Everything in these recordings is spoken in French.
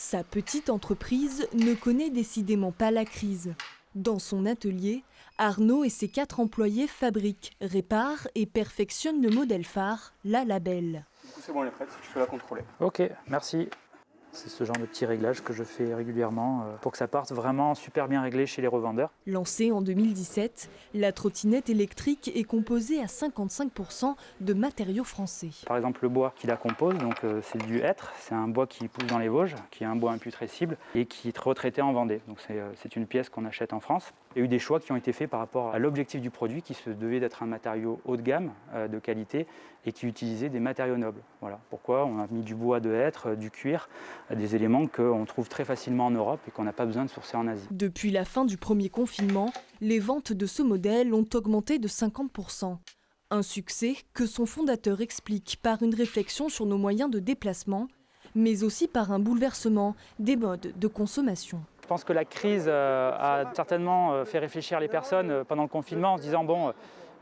Sa petite entreprise ne connaît décidément pas la crise. Dans son atelier, Arnaud et ses 4 employés fabriquent, réparent et perfectionnent le modèle phare, la Label. Du coup c'est bon, elle est prête, tu peux la contrôler. Ok, merci. C'est ce genre de petit réglage que je fais régulièrement pour que ça parte vraiment super bien réglé chez les revendeurs. Lancée en 2017, la trottinette électrique est composée à 55% de matériaux français. Par exemple le bois qui la compose, c'est du hêtre, c'est un bois qui pousse dans les Vosges, qui est un bois imputrescible et qui est retraité en Vendée. Donc c'est une pièce qu'on achète en France. Il y a eu des choix qui ont été faits par rapport à l'objectif du produit qui se devait d'être un matériau haut de gamme, de qualité et qui utilisait des matériaux nobles. Voilà pourquoi on a mis du bois de hêtre, du cuir, des éléments qu'on trouve très facilement en Europe et qu'on n'a pas besoin de sourcer en Asie. Depuis la fin du premier confinement, les ventes de ce modèle ont augmenté de 50%. Un succès que son fondateur explique par une réflexion sur nos moyens de déplacement, mais aussi par un bouleversement des modes de consommation. Je pense que la crise a certainement fait réfléchir les personnes pendant le confinement en se disant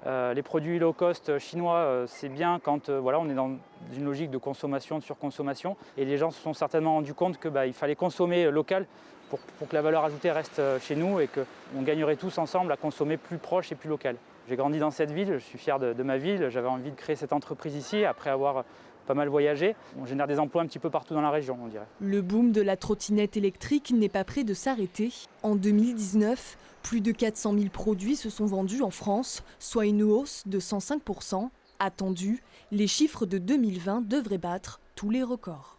les produits low cost chinois, c'est bien quand on est dans une logique de consommation, de surconsommation. Et les gens se sont certainement rendus compte qu'il fallait consommer local pour que la valeur ajoutée reste chez nous et qu'on gagnerait tous ensemble à consommer plus proche et plus local. J'ai grandi dans cette ville, je suis fier de ma ville, j'avais envie de créer cette entreprise ici après avoir pas mal voyagé. On génère des emplois un petit peu partout dans la région, on dirait. Le boom de la trottinette électrique n'est pas près de s'arrêter. En 2019, plus de 400 000 produits se sont vendus en France, soit une hausse de 105%. Attendu, les chiffres de 2020 devraient battre tous les records.